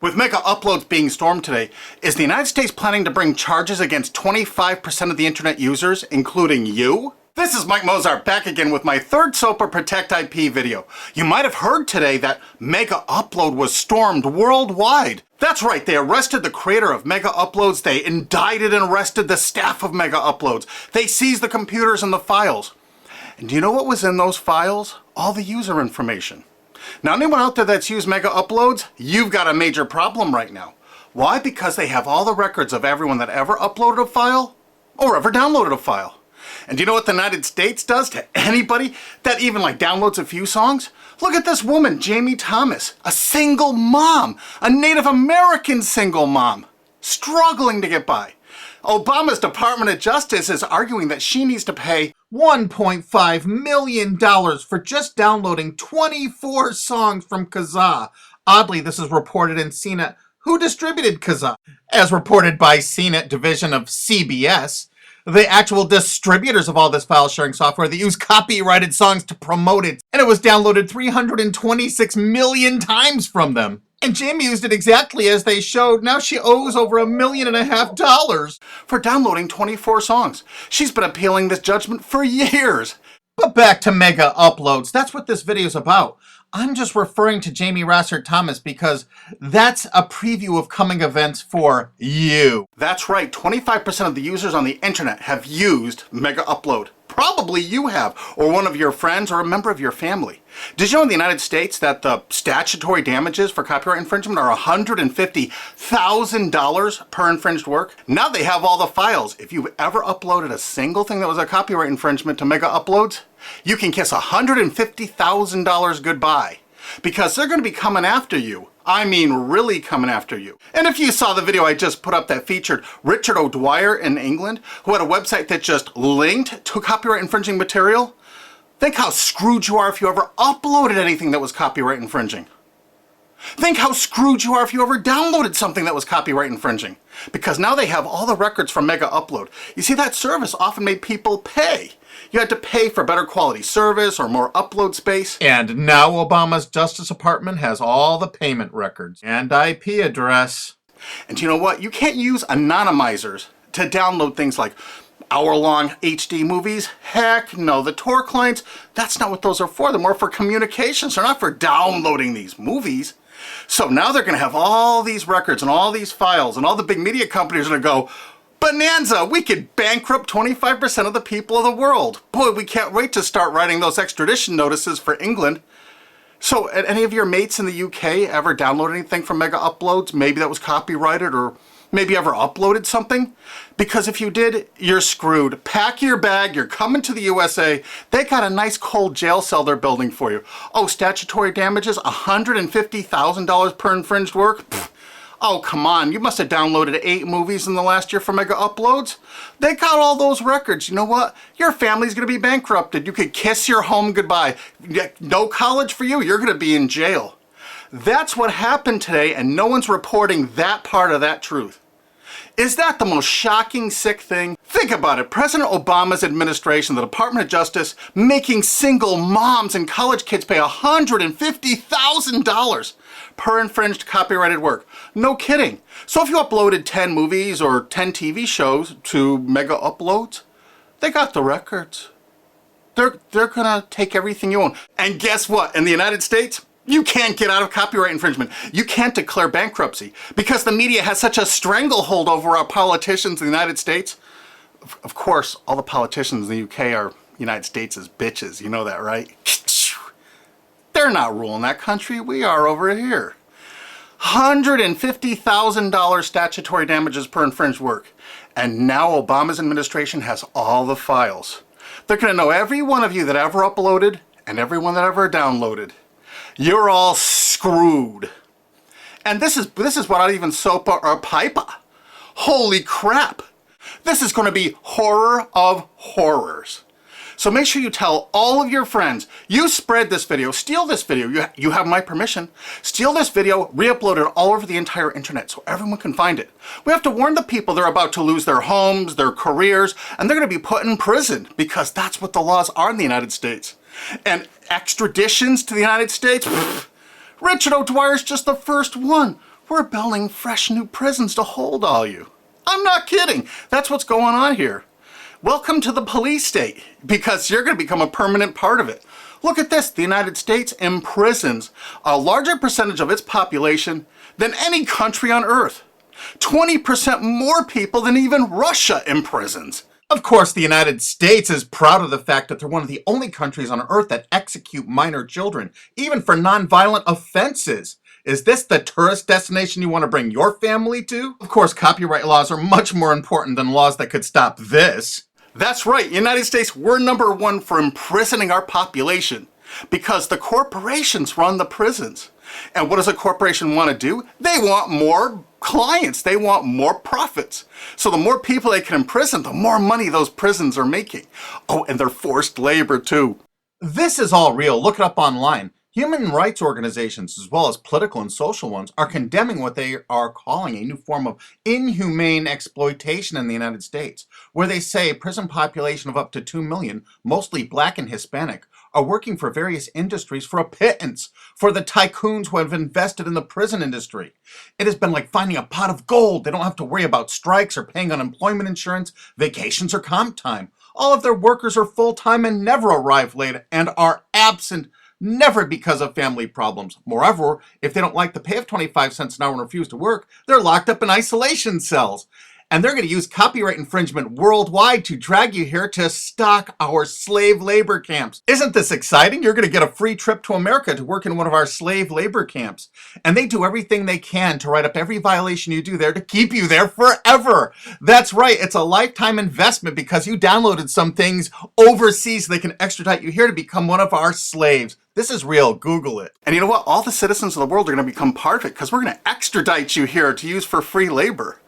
With mega uploads being stormed today, is the United States planning to bring charges against 25% of the internet users, including you? This is Mike Mozart back again with my third SOPA Protect IP video. You might have heard today that Mega Upload was stormed worldwide. That's right, they arrested the creator of Mega Uploads, they indicted and arrested the staff of Mega Uploads, they seized the computers and the files. And do you know what was in those files? All the user information. Now, anyone out there that's used Mega Uploads, you've got a major problem right now. Why? Because they have all the records of everyone that ever uploaded a file or ever downloaded a file. And do you know what the United States does to anybody that even downloads a few songs? Look at this woman, Jamie Thomas, a single mom, a Native American single mom, struggling to get by. Obama's Department of Justice is arguing that she needs to pay $1.5 million for just downloading 24 songs from Kazaa. Oddly, this is reported in CNET. Who distributed Kazaa? As reported by CNET division of CBS, the actual distributors of all this file sharing software that use copyrighted songs to promote it. And it was downloaded 326 million times from them. And Jamie used it exactly as they showed. Now she owes over $1.5 million for downloading 24 songs. She's been appealing this judgment for years. But back to Mega Uploads. That's what this video is about. I'm just referring to Jamie Rossert Thomas because that's a preview of coming events for you. That's right, 25% of the users on the internet have used Mega Upload. Probably you have, or one of your friends, or a member of your family. Did you know in the United States that the statutory damages for copyright infringement are $150,000 per infringed work? Now they have all the files. If you've ever uploaded a single thing that was a copyright infringement to Mega Uploads, you can kiss $150,000 goodbye. Because they're going to be coming after you. I mean, really coming after you. And if you saw the video I just put up that featured Richard O'Dwyer in England, who had a website that just linked to copyright infringing material, think how screwed you are if you ever uploaded anything that was copyright infringing. Think how screwed you are if you ever downloaded something that was copyright infringing. Because now they have all the records from Mega Upload. You see, that service often made people pay. You had to pay for better quality service or more upload space. And now Obama's Justice Department has all the payment records and IP address. And you know what? You can't use anonymizers to download things like hour-long HD movies. Heck no, the Tor clients, that's not what those are for. They're more for communications. They're not for downloading these movies. So now they're going to have all these records and all these files, and all the big media companies are going to go, bonanza, we could bankrupt 25% of the people of the world. Boy, we can't wait to start writing those extradition notices for England. So, any of your mates in the UK ever download anything from Mega Uploads? Maybe that was copyrighted, or maybe ever uploaded something? Because if you did, you're screwed. Pack your bag, you're coming to the USA. They got a nice cold jail cell they're building for you. Oh, statutory damages, $150,000 per infringed work? Pfft. Oh, come on, you must have downloaded 8 movies in the last year for Mega Uploads. They got all those records. You know what? Your family's gonna be bankrupted. You could kiss your home goodbye. No college for you, you're gonna be in jail. That's what happened today, and no one's reporting that part of that truth. Is that the most shocking, sick thing? Think about it. President Obama's administration, the Department of Justice, making single moms and college kids pay $150,000 per infringed copyrighted work. No kidding. So if you uploaded 10 movies or 10 TV shows to Mega Uploads, they got the records. They're gonna take everything you own. And guess what? In the United States, you can't get out of copyright infringement. You can't declare bankruptcy because the media has such a stranglehold over our politicians in the United States. Of course, all the politicians in the UK are United States' bitches. You know that, right? They're not ruling that country. We are over here. $150,000 statutory damages per infringed work. And now Obama's administration has all the files. They're going to know every one of you that ever uploaded and everyone that ever downloaded. You're all screwed. And this is without even SOPA or PIPA. Holy crap. This is going to be horror of horrors. So make sure you tell all of your friends, you spread this video, steal this video, you have my permission, steal this video, re-upload it all over the entire internet so everyone can find it. We have to warn the people they're about to lose their homes, their careers, and they're going to be put in prison because that's what the laws are in the United States. And extraditions to the United States? Pfft, Richard O'Dwyer's just the first one. We're building fresh new prisons to hold all you. I'm not kidding. That's what's going on here. Welcome to the police state, because you're going to become a permanent part of it. Look at this. The United States imprisons a larger percentage of its population than any country on earth. 20% more people than even Russia imprisons. Of course, the United States is proud of the fact that they're one of the only countries on earth that execute minor children, even for nonviolent offenses. Is this the tourist destination you want to bring your family to? Of course, copyright laws are much more important than laws that could stop this. That's right, United States, we're number one for imprisoning our population because the corporations run the prisons. And what does a corporation want to do? They want more clients. They want more profits. So the more people they can imprison, the more money those prisons are making. Oh, and they're forced labor too. This is all real. Look it up online. Human rights organizations, as well as political and social ones, are condemning what they are calling a new form of inhumane exploitation in the United States, where they say a prison population of up to 2 million, mostly black and Hispanic, are working for various industries for a pittance for the tycoons who have invested in the prison industry. It has been like finding a pot of gold. They don't have to worry about strikes or paying unemployment insurance, vacations, or comp time. All of their workers are full-time and never arrive late and are absent, never because of family problems. Moreover, if they don't like the pay of 25 cents an hour and refuse to work, they're locked up in isolation cells. And they're going to use copyright infringement worldwide to drag you here to stock our slave labor camps. Isn't this exciting? You're going to get a free trip to America to work in one of our slave labor camps. And they do everything they can to write up every violation you do there to keep you there forever. That's right. It's a lifetime investment because you downloaded some things overseas so they can extradite you here to become one of our slaves. This is real. Google it. And you know what? All the citizens of the world are going to become part of it because we're going to extradite you here to use for free labor.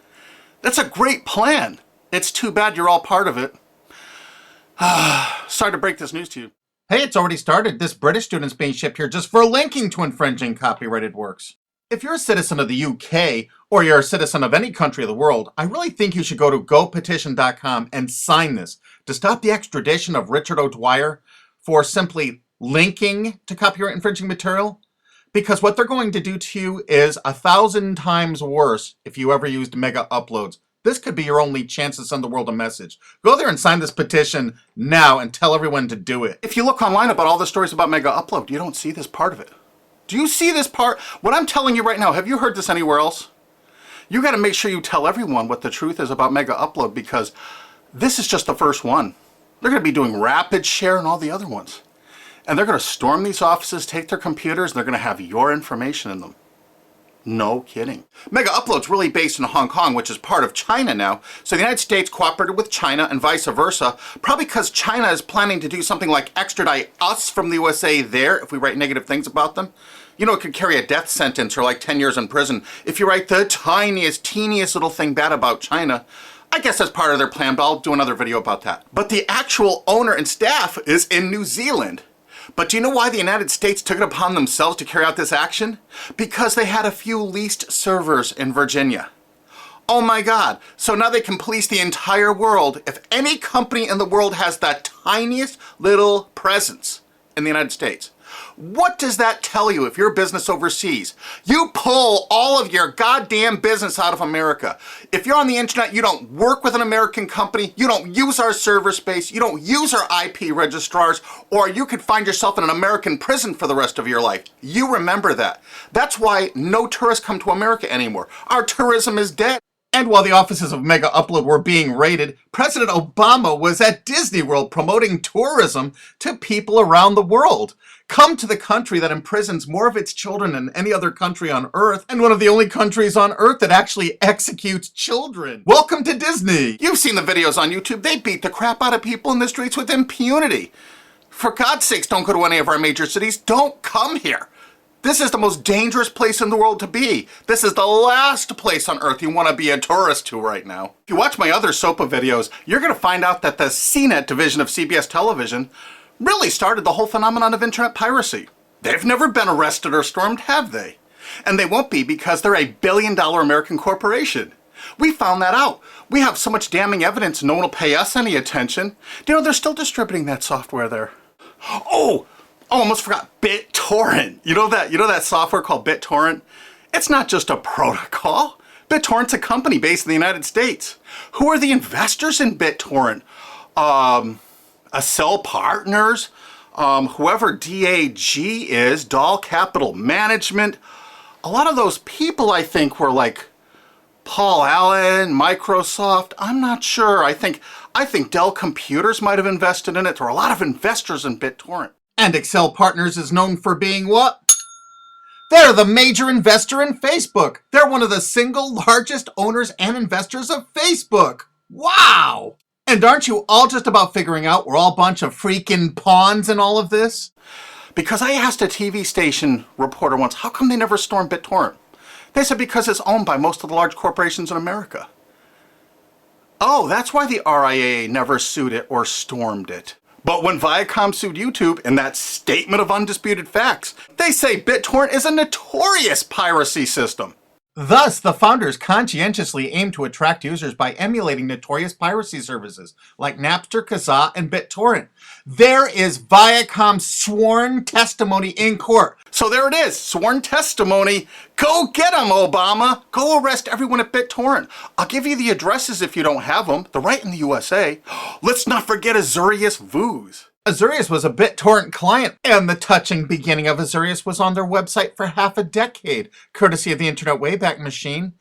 That's a great plan. It's too bad you're all part of it. Sorry to break this news to you. Hey, it's already started. This British student's being shipped here just for linking to infringing copyrighted works. If you're a citizen of the UK, or you're a citizen of any country of the world, I really think you should go to gopetition.com and sign this to stop the extradition of Richard O'Dwyer for simply linking to copyright infringing material. Because what they're going to do to you is 1,000 times worse if you ever used mega uploads. This could be your only chance to send the world a message. Go there and sign this petition now and tell everyone to do it. If you look online about all the stories about mega upload, you don't see this part of it. Do you see this part? What I'm telling you right now, have you heard this anywhere else? You got to make sure you tell everyone what the truth is about mega upload because this is just the first one. They're going to be doing rapid share and all the other ones. And they're going to storm these offices, take their computers, and they're going to have your information in them. No kidding. Mega Upload's really based in Hong Kong, which is part of China now. So the United States cooperated with China and vice versa, probably because China is planning to do something like extradite us from the USA there if we write negative things about them. You know, it could carry a death sentence or like 10 years in prison if you write the tiniest, teeniest little thing bad about China. I guess that's part of their plan, but I'll do another video about that. But the actual owner and staff is in New Zealand. But do you know why the United States took it upon themselves to carry out this action? Because they had a few leased servers in Virginia. Oh my God. So now they can police the entire world. If any company in the world has that tiniest little presence in the United States, what does that tell you if you're a business overseas? You pull all of your goddamn business out of America. If you're on the internet, you don't work with an American company, you don't use our server space, you don't use our IP registrars, or you could find yourself in an American prison for the rest of your life. You remember that. That's why no tourists come to America anymore. Our tourism is dead. And while the offices of Mega Upload were being raided, President Obama was at Disney World promoting tourism to people around the world. Come to the country that imprisons more of its children than any other country on earth, and one of the only countries on earth that actually executes children. Welcome to Disney. You've seen the videos on YouTube. They beat the crap out of people in the streets with impunity. For God's sakes, don't go to any of our major cities. Don't come here. This is the most dangerous place in the world to be. This is the last place on earth you want to be a tourist to right now. If you watch my other SOPA videos, you're going to find out that the CNET division of CBS television really started the whole phenomenon of internet piracy. They've never been arrested or stormed, have they? And they won't be because they're a billion-dollar American corporation. We found that out. We have so much damning evidence no one will pay us any attention. Do you know they're still distributing that software there? Oh, almost forgot BitTorrent. You know that software called BitTorrent? It's not just a protocol. BitTorrent's a company based in the United States. Who are the investors in BitTorrent? Accel Partners, whoever DAG is, Dahl Capital Management. A lot of those people, I think, were like Paul Allen, Microsoft. I'm not sure. I think Dell Computers might have invested in it. There are a lot of investors in BitTorrent. And Accel Partners is known for being what? They're the major investor in Facebook. They're one of the single largest owners and investors of Facebook. Wow! And aren't you all just about figuring out we're all a bunch of freaking pawns in all of this? Because I asked a TV station reporter once, how come they never stormed BitTorrent? They said because it's owned by most of the large corporations in America. Oh, that's why the RIAA never sued it or stormed it. But when Viacom sued YouTube in that statement of undisputed facts, they say BitTorrent is a notorious piracy system. Thus, the founders conscientiously aim to attract users by emulating notorious piracy services like Napster, Kazaa, and BitTorrent. There is Viacom's sworn testimony in court. So there it is, sworn testimony. Go get them, Obama. Go arrest everyone at BitTorrent. I'll give you the addresses if you don't have them. They're right in the USA. Let's not forget Azurius Vooz. Azurius was a BitTorrent client, and the touching beginning of Azurius was on their website for half a decade, courtesy of the Internet Wayback Machine.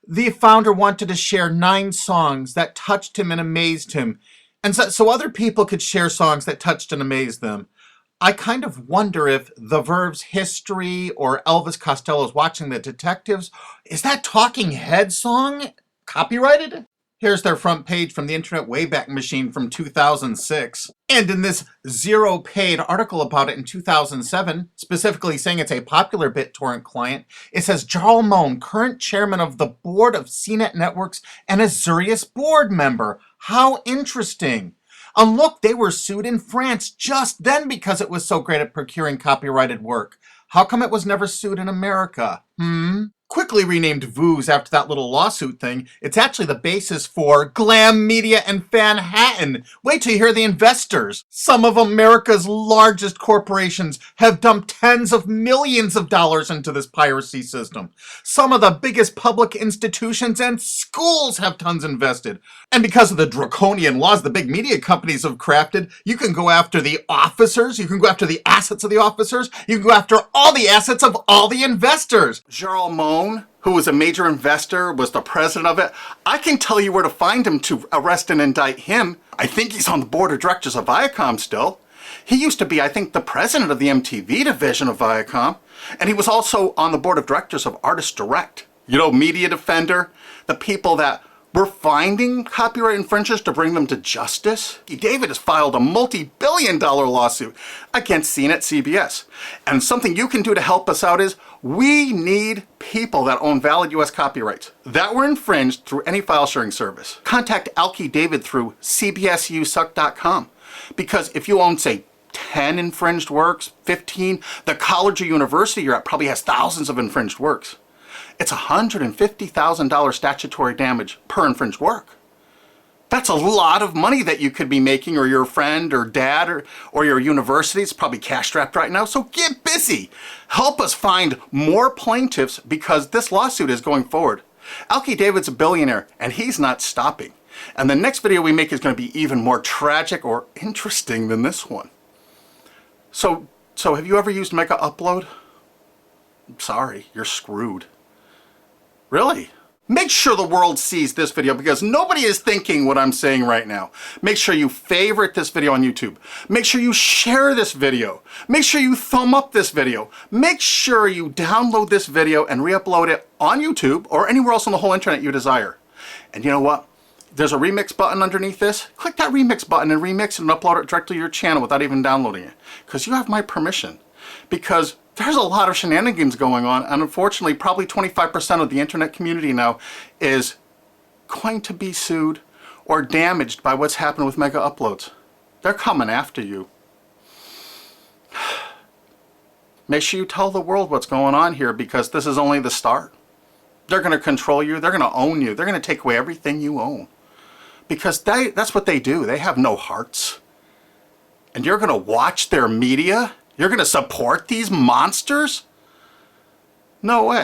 The founder wanted to share 9 songs that touched him and amazed him, and so other people could share songs that touched and amazed them. I kind of wonder if The Verve's History or Elvis Costello's Watching the Detectives, is that Talking Head song copyrighted? Here's their front page from the Internet Wayback Machine from 2006. And in this zero-paid article about it in 2007, specifically saying it's a popular BitTorrent client, it says, Jarl Moan, current chairman of the board of CNET Networks and Azurius board member. How interesting. And look, they were sued in France just then because it was so great at procuring copyrighted work. How come it was never sued in America? Quickly renamed Vooz after that little lawsuit thing, it's actually the basis for Glam Media and Fanhattan. Wait till you hear the investors. Some of America's largest corporations have dumped tens of millions of dollars into this piracy system. Some of the biggest public institutions and schools have tons invested. And because of the draconian laws the big media companies have crafted, you can go after the officers, you can go after the assets of the officers, you can go after all the assets of all the investors. Jarl Moan, who was a major investor, was the president of it. I can tell you where to find him to arrest and indict him. I think he's on the board of directors of Viacom still. He used to be, I think, the president of the MTV division of Viacom. And he was also on the board of directors of Artist Direct. You know, Media Defender, the people that were finding copyright infringers to bring them to justice. David has filed a multi-billion-dollar lawsuit against CNET CBS. And something you can do to help us out is we need people that own valid US copyrights that were infringed through any file sharing service. Contact Alki David through cbsusuck.com. Because if you own, say, 10 infringed works, 15, the college or university you're at probably has thousands of infringed works. It's $150,000 statutory damage per infringed work. That's a lot of money that you could be making, or your friend or dad or your university is probably cash-strapped right now. So get busy. Help us find more plaintiffs because this lawsuit is going forward. Alki David's a billionaire and he's not stopping. And the next video we make is going to be even more tragic or interesting than this one. So have you ever used Mega Upload? I'm sorry, you're screwed. Really? Make sure the world sees this video because nobody is thinking what I'm saying right now. Make sure you favorite this video on YouTube. Make sure you share this video. Make sure you thumb up this video. Make sure you download this video and re-upload it on YouTube or anywhere else on the whole internet you desire. And you know what? There's a remix button underneath this. Click that remix button and remix it and upload it directly to your channel without even downloading it. Because you have my permission. Because there's a lot of shenanigans going on, and unfortunately probably 25% of the internet community now is going to be sued or damaged by what's happened with Mega Uploads. They're coming after you. Make sure you tell the world what's going on here because this is only the start. They're going to control you. They're going to own you. They're going to take away everything you own. Because that's what they do. They have no hearts. And you're going to watch their media? You're going to support these monsters? No way.